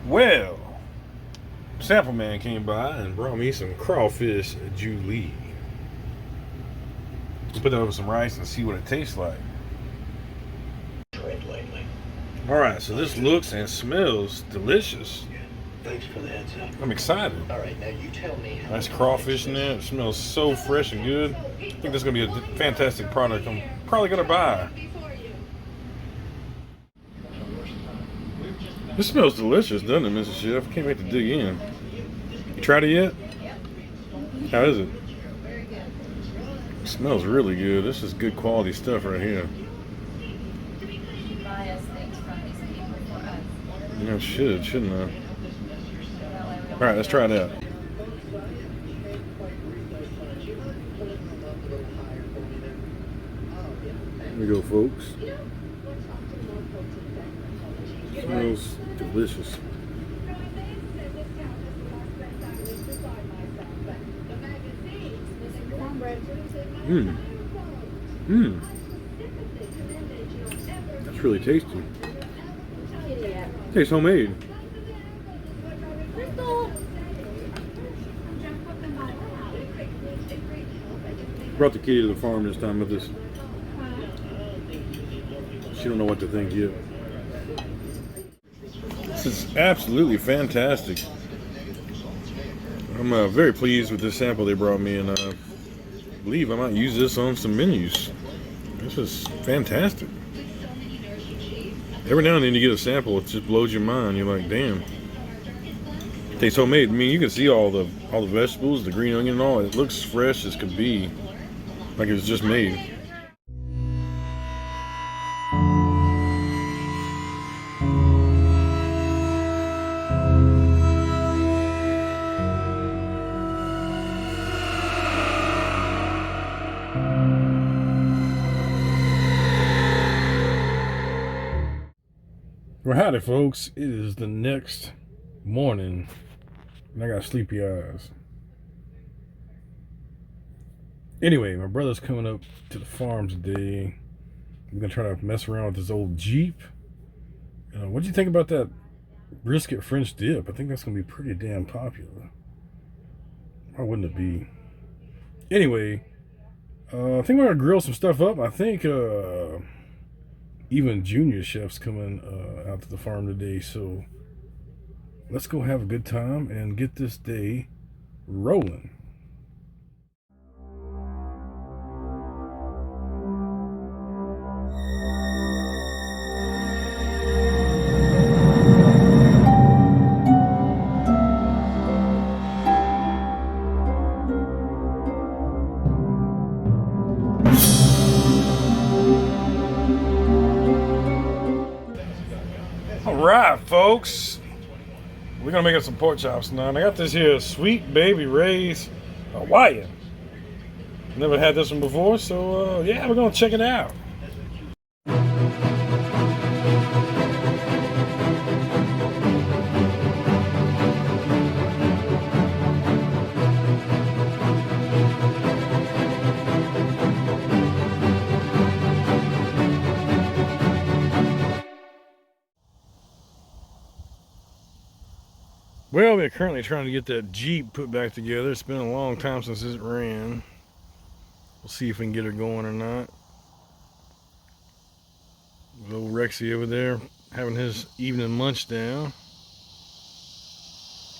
Well, sample man came by and brought me some crawfish julie. We'll put that over some rice and see what it tastes like. Alright, so this looks and smells delicious. Thanks for the heads up. I'm excited. All right, now you tell me. Nice crawfish in there. It smells so fresh and good. I think this is going to be a fantastic product I'm probably going to buy. This smells delicious, doesn't it, Mrs. Chef? Can't wait to dig in. You tried it yet? How is it? It smells really good. This is good quality stuff right here. Yeah, it should, shouldn't I? Alright, let's try it out. Here we go, folks. Smells delicious. Mmm. Mmm. That's really tasty. Tastes homemade. Brought the kitty to the farm this time with us. She don't know what to think yet. This is absolutely fantastic. I'm very pleased with this sample they brought me, and I believe I might use this on some menus. This is fantastic. Every now and then you get a sample, it just blows your mind. You're like, damn. Tastes homemade. I mean, you can see all the vegetables, the green onion and all. It looks fresh as could be, like it was just made. Well, howdy, folks. It is the next morning, and I got sleepy eyes. Anyway, my brother's coming up to the farm today. We're going to try to mess around with this old Jeep. What do you think about that brisket French dip? I think that's going to be pretty damn popular. Why wouldn't it be? Anyway, I think we're going to grill some stuff up. I think even junior chefs coming out to the farm today, so let's go have a good time and get this day rolling. Alright, folks, we're gonna make us some pork chops now. And I got this here Sweet Baby Ray's Hawaiian. Never had this one before, so yeah, we're gonna check it out. Well, we're currently trying to get that Jeep put back together. It's been a long time since it ran. We'll see if we can get her going or not. Little Rexy over there having his evening lunch down.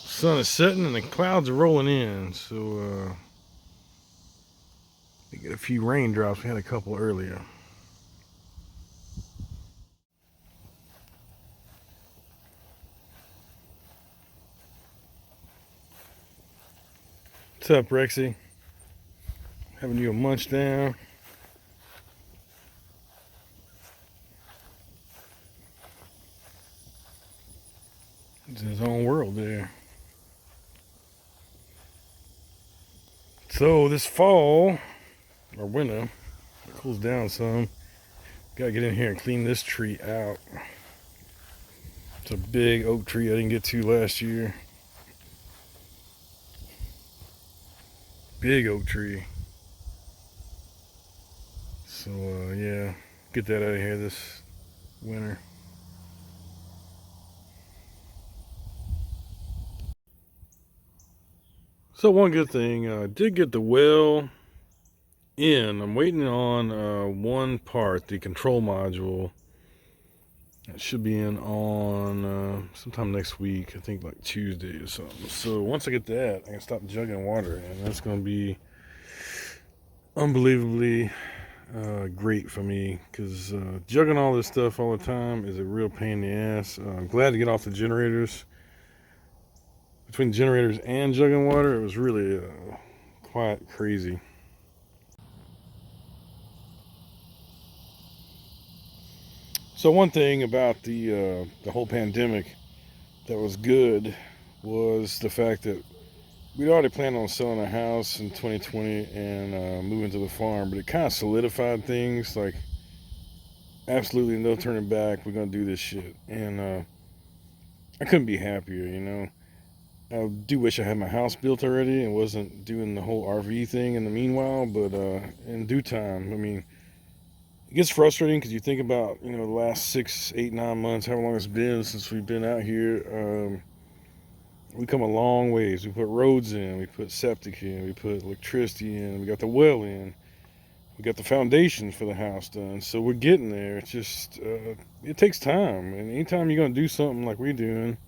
Sun is setting and the clouds are rolling in, so we get a few raindrops. We had a couple earlier. What's up, Rexy? Having you a munch down. It's his own world there. So this fall, or winter, it cools down some. Gotta get in here and clean this tree out. It's a big oak tree I didn't get to last year. Big oak tree. So yeah, get that out of here this winter. So one good thing, I did get the well in. I'm waiting on one part, the control module. It should be in on sometime next week. I think like Tuesday or something. So once I get that, I can stop jugging water, and that's going to be unbelievably great for me, because jugging all this stuff all the time is a real pain in the ass. I'm glad to get off the generators. Between generators and jugging water, it was really quite crazy. So one thing about the whole pandemic that was good was the fact that we'd already planned on selling our house in 2020 and moving to the farm, but it kind of solidified things. Like, absolutely no turning back. We're gonna do this shit, and I couldn't be happier. You know, I do wish I had my house built already and wasn't doing the whole RV thing in the meanwhile. But in due time, I mean, it gets frustrating because you think about, you know, the last 6, 8, 9 months, however long it's been since we've been out here. We come a long ways. We put roads in, we put septic in, we put electricity in, we got the well in, we got the foundation for the house done. So we're getting there. It's just it takes time, and anytime you're gonna do something like we're doing,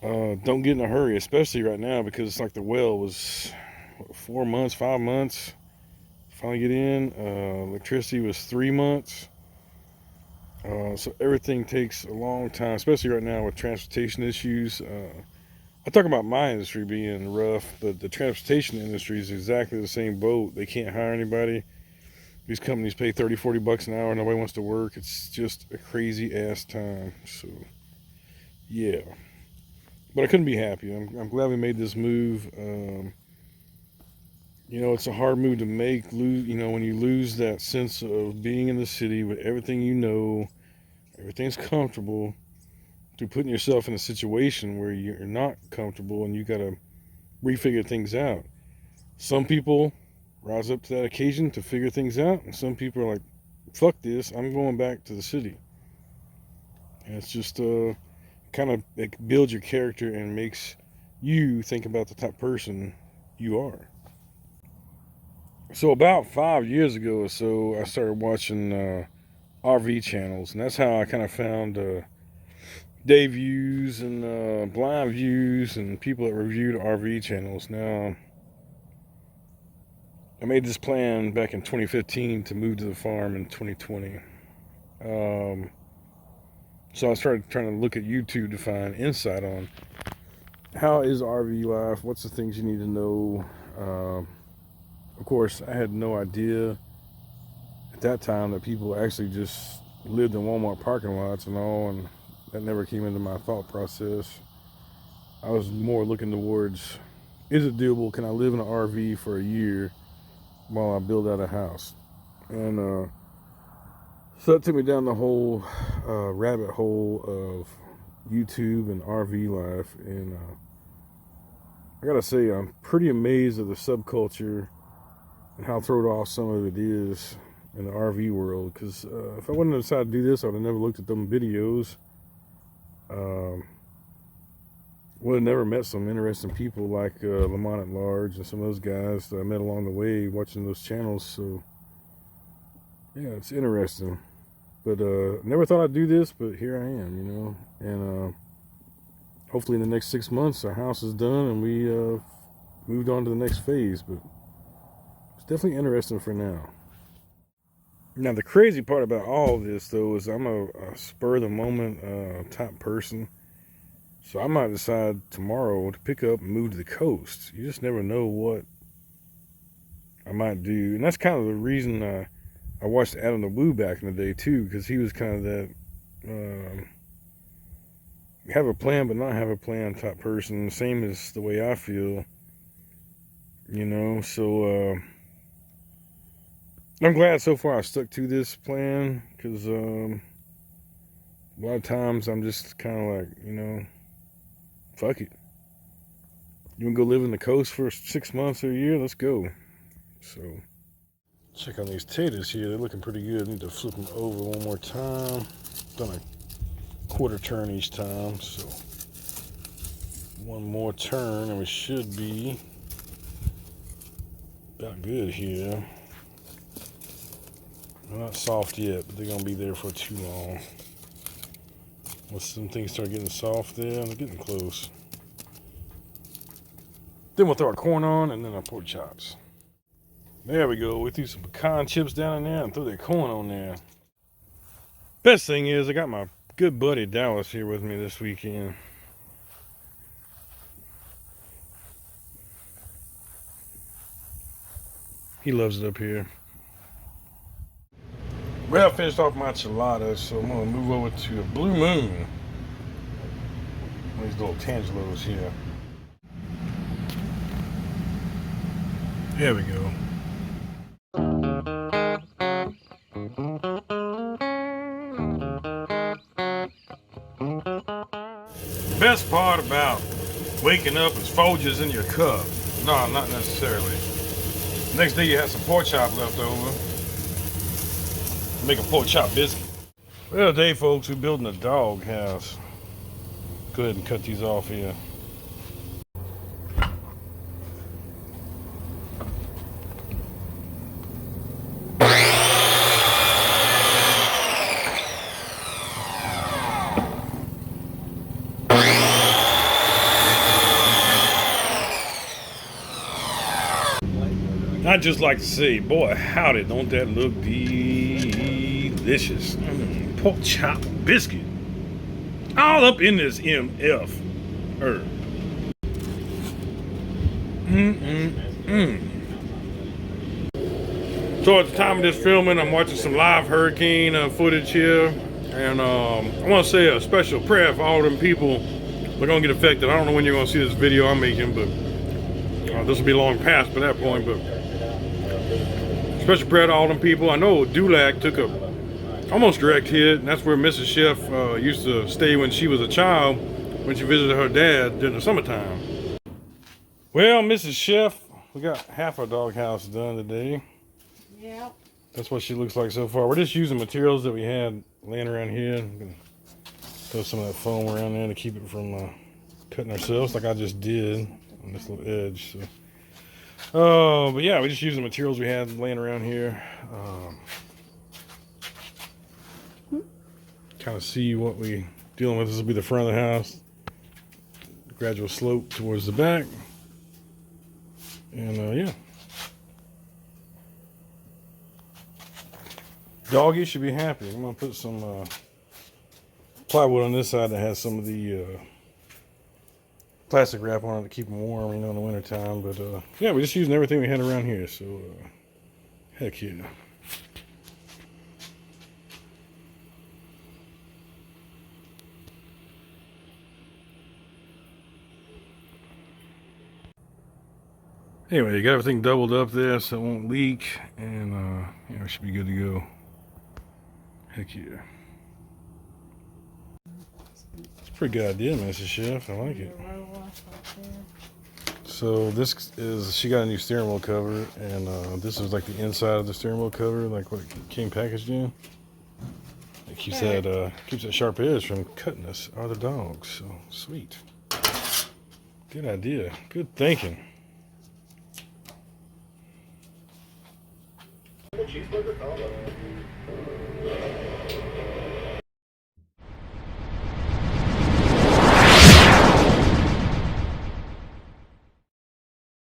don't get in a hurry, especially right now, because it's like the well was 4 months, 5 months. Finally get in. Electricity was 3 months. So everything takes a long time, especially right now with transportation issues. I talk about my industry being rough, but the transportation industry is exactly the same boat. They can't hire anybody. These companies pay 30, 40 bucks an hour. Nobody wants to work. It's just a crazy ass time. So, yeah. But I couldn't be happy. I'm glad we made this move. You know, it's a hard move to make. You know, when you lose that sense of being in the city with everything you know, everything's comfortable, to putting yourself in a situation where you're not comfortable and you got to refigure things out. Some people rise up to that occasion to figure things out, and some people are like, fuck this, I'm going back to the city. And it's just kind of, it builds your character and makes you think about the type of person you are. So about 5 years ago or so, I started watching RV channels, and that's how I kind of found day views and blind views and people that reviewed RV channels. Now, I made this plan back in 2015 to move to the farm in 2020. So I started trying to look at YouTube to find insight on how is RV life, what's the things you need to know. Of course, I had no idea at that time that people actually just lived in Walmart parking lots and all, and that never came into my thought process. I was more looking towards, is it doable? Can I live in an RV for a year while I build out a house? And so that took me down the whole rabbit hole of YouTube and RV life. And I gotta say, I'm pretty amazed at the subculture and how thrown off some of it is in the RV world. Because if I wouldn't have decided to do this, I would have never looked at them videos. Would have never met some interesting people like Llamas at Large and some of those guys that I met along the way watching those channels. So yeah, it's interesting. But never thought I'd do this, but here I am, you know. And hopefully in the next 6 months our house is done and we moved on to the next phase. But it's definitely interesting for now. Now the crazy part about all of this, though, is I'm a spur of the moment type person. So I might decide tomorrow to pick up and move to the coast. You just never know what I might do. And that's kind of the reason I watched Adam the Woo back in the day too, because he was kind of that have a plan but not have a plan type person. Same as the way I feel, you know. So I'm glad so far I stuck to this plan, because a lot of times I'm just kind of like, you know, fuck it. You want to go live in the coast for 6 months or a year? Let's go. So, check on these taters here. They're looking pretty good. I need to flip them over one more time. Done a quarter turn each time. So, One more turn and we should be about good here. They're not soft yet, but they're gonna be there for too long. Once some things start getting soft there, they're getting close. Then we'll throw our corn on and then our pork chops. There we go. We threw some pecan chips down in there and threw that corn on there. Best thing is I got my good buddy Dallas here with me this weekend. He loves it up here. Well, I finished off my enchiladas, so I'm gonna move over to a Blue Moon. One of these little Tangelos here. There we go. Best part about waking up is Folgers in your cup. No, not necessarily. Next day you have some pork chop left over. Make a pork chop biscuit. Well, today, folks, we're building a dog house. Go ahead and cut these off here. I'd just like to say, boy, howdy, don't that look delicious. Pork chop biscuit. All up in this MF. So at the time of this filming, I'm watching some live hurricane footage here. And I want to say a special prayer for all them people that are going to get affected. I don't know when you're going to see this video I'm making, but this will be long past by that point. But special prayer to all them people. I know Dulac took a almost direct hit, and that's where Mrs. Chef used to stay when she was a child, when she visited her dad during the summertime. Well, Mrs. Chef, we got half our doghouse done today. Yeah. That's what she looks like so far. We're just using materials that we had laying around here. I'm gonna throw some of that foam around there to keep it from cutting ourselves like I just did on this little edge. So. But yeah, we just used the materials we had laying around here. Kind of see what we dealing with. This will be the front of the house. Gradual slope towards the back. And yeah. Doggy should be happy. I'm gonna put some plywood on this side that has some of the plastic wrap on it to keep them warm, in the winter time. But yeah, we're just using everything we had around here. So heck yeah. Anyway, you got everything doubled up there so it won't leak, and it should be good to go. Heck yeah. It's a pretty good idea, Mrs. Chef. I like it. So this is, she got a new steering wheel cover, and this is like the inside of the steering wheel cover, like what it came packaged in. It keeps that sharp edge from cutting us or the dogs. So sweet. Good idea. Good thinking.